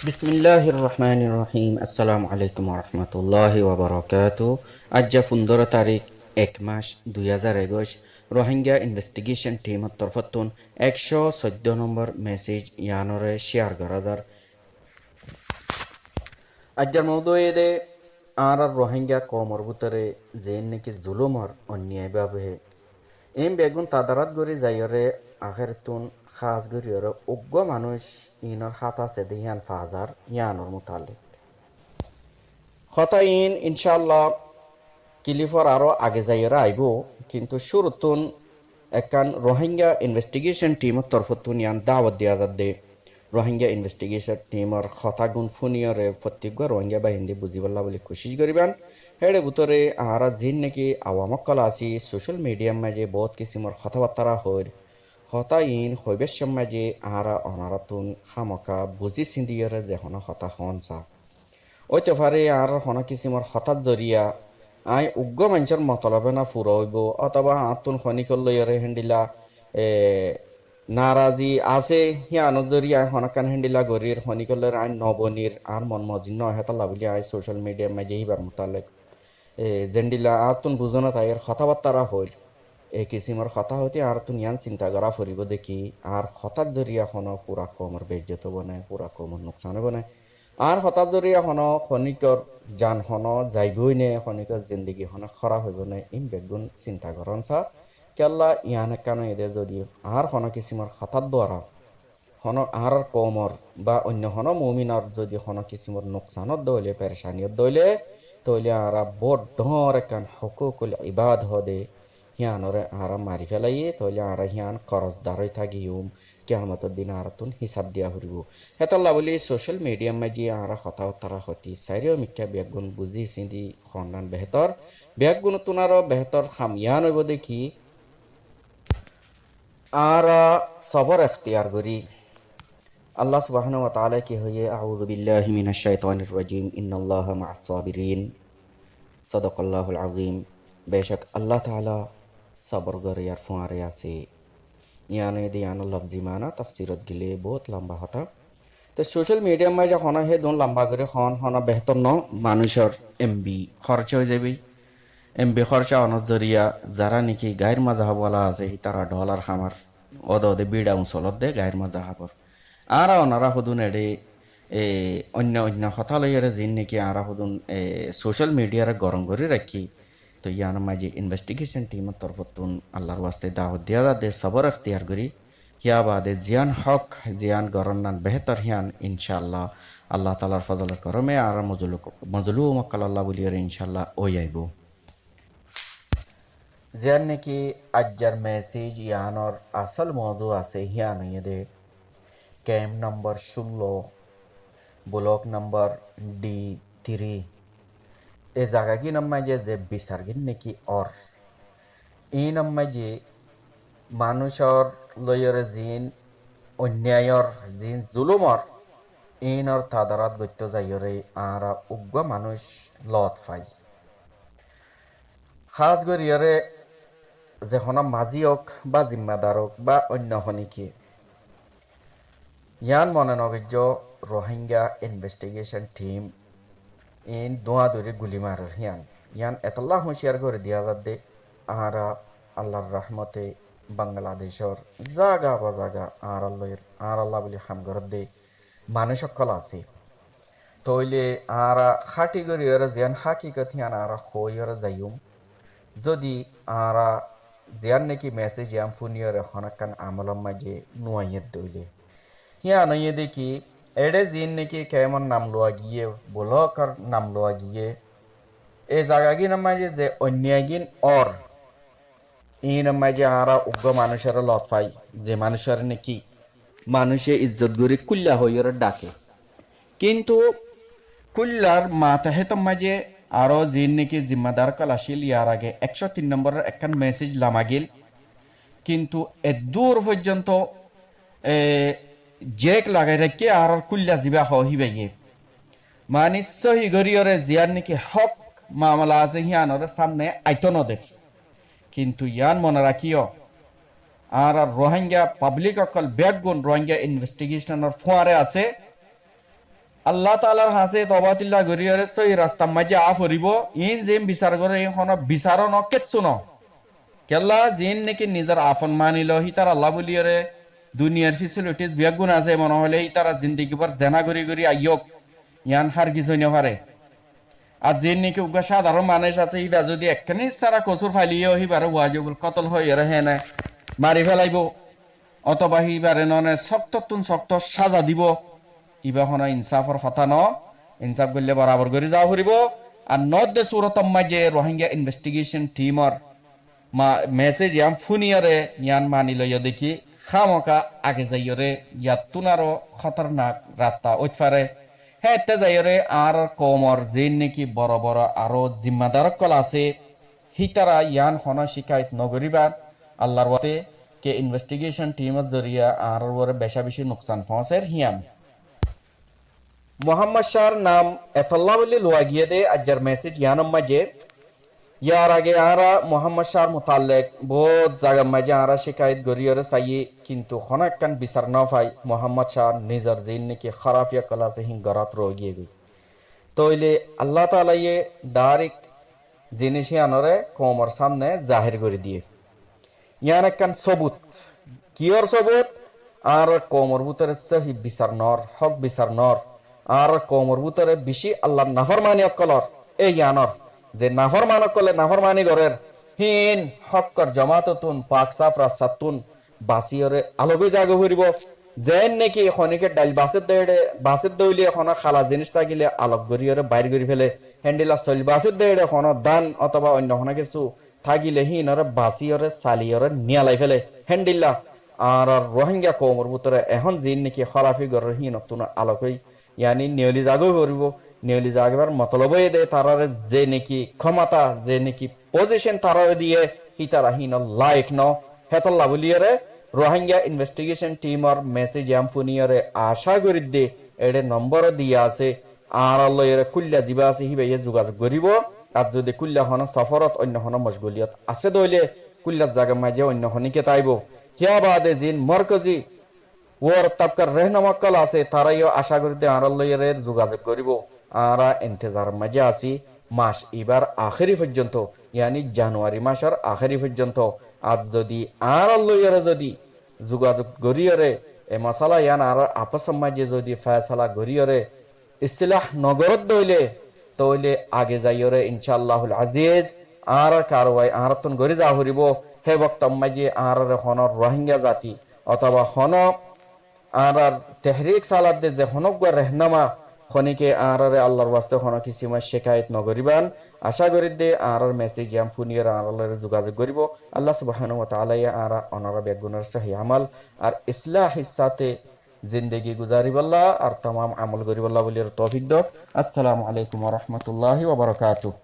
বিসমিল্লাহির রহমানির রহিম। আসসালামু আলাইকুম ওয়া বারাকাতুহু। আজ 15 তারিখ 1 মাস 2021 রোহিঙ্গা ইনভেস্টিগেশন টিমের তরফতুন 114 নম্বর মেসেজ ইয়ানরে শেয়ার করা যার। আজকের মওদুয়ে আর রোহিঙ্গা কমর ভিতরে যে নাকি জুলুমর অন্যায়ভাবে এম বেগুন তাদারাত গরি যাইরে আখেরতুন খাস গরিয়রে উগ্র মানুষ ইনর হাত আছে দিয়ান ফাজার ইয়ানর মুতালিক হতাইন ইনশাআল্লাহ কিলিফর আরো আগে যাইরা আইব, কিন্তু শুরুতুন একান রোহিঙ্গা ইনভেস্টিগেশন টিমের তরফতুন ইয়ান দাওয়াত দিয়া যাতে রোহিঙ্গা ইনভেস্টিগেশন টিমের হতাগুণ ফুনিয়রে প্রত্যেক রোহিঙ্গা বাহিনী বুঝিবল্লা বলে কোশিশ করিবান। হেড়ে ভিতরে আহারা জিন নাকি আওয়ামকল আসি সোশ্যাল মিডিয়ার মাঝে বহুত কিসিমর কথাবার্তা হইর হতা ইন হইবের মাঝে আহারা অনারাতুন খামকা বুঝি সিন্দিয়রে যে হন হতা হনসা ওইতে পারে আর হন কিসিমর হঠাৎ জরিয়া আই উগ্র মানুষের মতলবে না ফুরা হইব অথবা আতুন খনিকল লইরে হেন্ডিলা এ নারাজি আছে হিয়ানো জরিয়া হনকান হেন্ডিলা গরির খনিকলের আইন নবনির আর মন মজিন নয় হেতাল্লা বলি আই সোশ্যাল মিডিয়া মাঝে হিবার মোতালেক জেন্ডিলা আতুন বুঝনা তাইয়ের কথাবার্তারা হইল এই কিসিমর কথা হইতে আর তুন ইয়ান চিন্তা করা ফুরিব দেখি আর হঠাৎ জরিয়া হন পুরা কমর বেজ্জত বনায় পুরা কমর নোকসান বনায় আর হঠাৎ জরিয়া হন খনিকর যান হন যাইবই নে খনিকর জিন্দগি হন খরা হইব নে ইম বেগুন চিন্তা করন সা কেল্লা ইয়ান কেন এদে যদি আর হন কিসিমর হঠাৎ দ্বারা হন আর কমর বা অন্য হন মুমিনর যদি হন কিসিমর নোকসানত দইলে পেরেশানিয়ত দইলে তইলে আর বড় ডর একান হকুকুল ইবাদ হদে হিয়ানরে আর মারি ফেলাইয়ে তইলে আর হিয়ান করজদারই থাকিউম কিয়ামতের দিন আর তুন হিসাব দিয়া হরিব। হেতাল্লা বলি সোশ্যাল মিডিয়া মাঝি আর কথাবার্তা হতি সাইরেও মিথ্যা ব্যাগুন বুঝি সিন্ধি খন্ডান বেহতর ব্যাগুন তুনারও বেহতর হামিয়ান হইব দেখি আর সবর এখতিয়ার করি আল্লাহ সুবহানাহু ওয়া তাআলা কি হইয়ে আউযু বিল্লাহি মিনাশ শাইতানির রাজিম ইন্নাল্লাহা মা'আস সাবিরিন সাদাকাল্লাহুল আযীম। বেশক আল্লাহ তাআলা সবর গরিয়ার ফুয়ারে আছে ইয়ানে দিয়ানো লফজি মানা তাফসিরত গিলে বহুত লম্বা হতা। তো সোশ্যাল মিডিয়া মাঝে হনা হে দোন লম্বা করে হন হনা বেহতর ন মানুষের এমবি খরচ হয়ে যাবে। এমবি খরচা অনত জরিয়া যারা নাকি গায়ের মাজা হবলা আছে তারা ডলার খামার ওদে বিড়া অঞ্চলত দে গায়ের মাজা হাবর আর ওনারা হুদুন এডে এ অন্য অন্য কথা লইয়ারে জিন নাকি আরা হুদুন সোশ্যাল মিডিয়ারে গরম করে রাখি। তো ইয়ান মাঝে ইনভেস্টিগেশন টিমের তরফতুন আল্লাহর ওয়াস্তে দাওয়াত দিয়া দে সবর এখতিয়ার করি হিয়া বাদে জিয়ান হক জিয়ান গরন্নান বেহতর হিয়ান ইনশাআল্লাহ আল্লাহ তাআলার ফজলের করমে আর মজলু মক্কাল আল্লাহ বলিয়ার ইনশাআল্লাহ ওই আইব। জিয়ান নাকি আজ্জার মেসেজ ইয়ানর আসল মওদু আছে হিয়ান ইয়েদে ক্যাম্প নম্বর 16 ব্লক নম্বর D3 এ জায়গা কি নাম্মাই যে বিচারগিন নাকি অর এই নাম্মাই যে মানুষর লয়রে জিন অন্যায়র জিন জুলুমর ইনর তাদারাত গত্য যাইরে আর উগ্র মানুষ লত ফাই খাস গরিয়রে যে হনা মাঝি হোক বা জিম্মাদার হোক বা অন্য হনিকে ইয়ান মনে নগর্য রোহিঙ্গা ইনভেস্টিগেশন টিম ইন দোয়া দৌড়ে গুলি মারার হিয়ান ইয়ান এতল্লাহ হুঁশিয়ার করে দিয়া যাতে আহারা আল্লাহর রহমতে বাংলাদেশর জাগা বা জাগা আর আল্লাহ বলি হামগর দে মানুষ সকল আছে তইলে আরা খাটি গরিয়র যেন হাকিকত হিয়ান আরা খইয়র যাইম যদি আরা জিয়ান নাকি মেসেজ ইয়াম ফুনিয়র হনাকান আমলম মাঝে নুয়াইয়ের দইলে হিয়া নইয়ে দেখি এডে জিন নাকি কেমন নাম লোয়া গিয়ে বলকর নাম লোয়া গিয়ে এই জায়গাগিন মাঝে যে অন্যায়গিন অর ইন মাঝে আরা উগ্র মানুষের লত পাই যে মানুষের নাকি মানুষে ইজ্জত গরি কুল্লা হইয়র ডাকে কিন্তু কুল্লার মাতাহেত মাঝে আরো জিন নাকি জিম্মাদার কাল আসিল ইয়ার আগে 103 নম্বরের একখান মেসেজ লামাগিল কিন্তু এদূর পর্যন্ত জেক লাগাই রাখি আর কুল্লা জিবা হিবাইয়ে মানে সহি গরিয়রে জিয়ার নাকি হক মামলা আছে হিয়ানোর সামনে আইতো নদেখ কিন্তু ইয়ান মনে রাখিও আর রোহিঙ্গা পাবলিক অকল ব্যাকগুন রোহিঙ্গা ইনভেস্টিগেশনের ফোয়ারে আছে আল্লাহ তাআলার হাসে তবাতিল্লা গরিয়রে সই রাস্তা মাঝে আ ফরিব ইন জিম বিচার করে হন বিচার ন কেতসু ন কেল্লা জিন নাকি নিজের আফন মানিল হি তার আল্লাহ বলিয়রে দুনিয়ার ফেসিলিটিস বিয়াগুণ আছে মনে হলে হি তারা জিন্দিগি পর জেনা গরি আইয়ক ইয়ান হার কিছু নহারে আর জিন নাকি উগা সাধারণ মানুষ আছে হিবা যদি একখানি সারা কসুর ফাইলিও হিবারে ওয়াজিবুল কতল হয়ে হে না মারি ফেলাইব অথবা হিবারে ননে শক্ততুন শক্ত সাজা দিব ইবা হন ইনসাফর কথা ন ইনসাফ করলে বরাবর করে যাওয়া ফুরিব আর নদ দে সুরতম মাঝে রোহিঙ্গা ইনভেস্টিগেশন টিমর মেসেজ ইয়াম ফুনিয়রে ইয়ান মানি লইয়া দেখি খামকা আগে যাইয়রে ইয়াত তুনারো খতরনাক রাস্তা ওইফারে হেতে যাইয়রে আর কমর যেন নাকি বড় বড় আরো জিম্মাদারক কল আছে হিতারা ইয়ান হন শিকায়ত নগরিবা আল্লাহর ওয়াতে কে ইনভেস্টিগেশন টিমত জরিয়া আর ওরে বেশা বেশি নুকসান পৌঁছের হিয়াম মোহাম্মদ শাহর নাম এতল্লা বলে লোয়া গিয়ে দে আজ্জার মেসেজ ইয়ানম মাঝে ইয়ার আগে আরা মোহাম্মদ শাহর মুতাল্লেক বহুত জায়গা মাঝে আরা শিকায়ত গরিয়রে চাইয়ে কিন্তু হনাক্কান বিচার না পাই মোহাম্মদ শাহ নিজের জিন নাকি খারাপিয়া কলা সে হিং গরাত রয়ে গিয়ে গই তইলে আল্লাহ তাআলা ইয়ে ডাইরেক্ট জিনিস আনরে কোমর সামনে জাহির করে দিয়ে ইয়ান একখান সবুত কিয়র সবুত আর কোমর ভিতরে সহি বিচার নর হক বিচার নর আর কোমর ভিতরে বেশি আল্লাহর নাফরমানি অকলর এই ইয়ানর যে নাফরমান করলে নাফরমানি গরের হিন হক্কর জামাততুন পাক সাফ রাসাতুন বাসিয়রে আলোবে জাগো হইব যেন নাকি খনিকে ডাইল বাসের দইলে এখন খালা জিনিস থাকিলে আলোক গরিয়রে বাইর করি ফেলে হ্যান্ডেলা চল বাসের দইলে এখন দান অথবা অন্য কোনো কিছু থাকিলে হিনরে বাসিয়রে সালিয়রে নিয়ালাই ফেলে হ্যান্ডিল্লা আর রোহিঙ্গা কওমর ভিতরে এখন জিন নাকি খলাফি গরের হিন তুন আলোকই ইয়ানি নিয়লি জাগো হইব নিয়লি জাগবার মতলবই দে তারারে যে নাকি ক্ষমতা যে নাকি পজিশন তারারে দিয়ে হি তারা হিন লাইক ন হেতল্লা বলিয়রে রোহিঙ্গা ইনভেস্টিগেশন টিমর মেসেজ আমফুনিয়রে আশা করি দে এডে নম্বর দিয়া আছে আর লয়ের কুল্লা জিবা আছে হিবে যোগাযোগ করিব আর যদি কুল্লা হন সফরত অন্য হন মশগুলিয়ত আছে দইলে কুল্লা জায়গা মাঝে অন্য হনিকে তাইব কিয়া বাদে জিন মরকজি ওর তাবকার রহনমাক্কাল আছে তারাইও আশা করি দে আর লয়ের যোগাযোগ করিব আরা ইন্তজার মাঝে আছি মাস এবার আখেরি পর্যন্ত ইয়ানি জানুয়ারি মাসের আখেরি পর্যন্ত আজ যদি আর লইয়ারে যদি যোগাযোগ গরিয়রে এ মশালা ইয়ান আর আপস মাঝে যদি ফয়সালা গরিয়রে ইসলাহ নগরত দইলে তইলে আগে যাইয়রে ইনশাআল্লাহুল আজিজ আর কারওয়াই আরতন গরি যা হরিব হে বক্ত মাঝে আর হনর রোহিঙ্গা জাতি অথবা হন আর তেহরিক সালাত দে যে হনক রহনামা খনিকে আর আল্লাহর ওয়াস্তে হন কিসিমা শিকায়ত নগরিবান আশা করি দে আর মেসেজ আম ফুনিয়র আর যোগাযোগ করিব আল্লাহ সুবহানাহু ওয়া তাআলা আর অনারা বেগুনের সহি আমাল আর ইসলাহিস সাথে জিন্দেগি গুজারিবাল্লাহ আর तमाम আমল করিবাল্লাহ বলির তৌফিক দাও। আসসালামু আলাইকুম ওয়া রাহমাতুল্লাহি ওয়া বারাকাতুহু।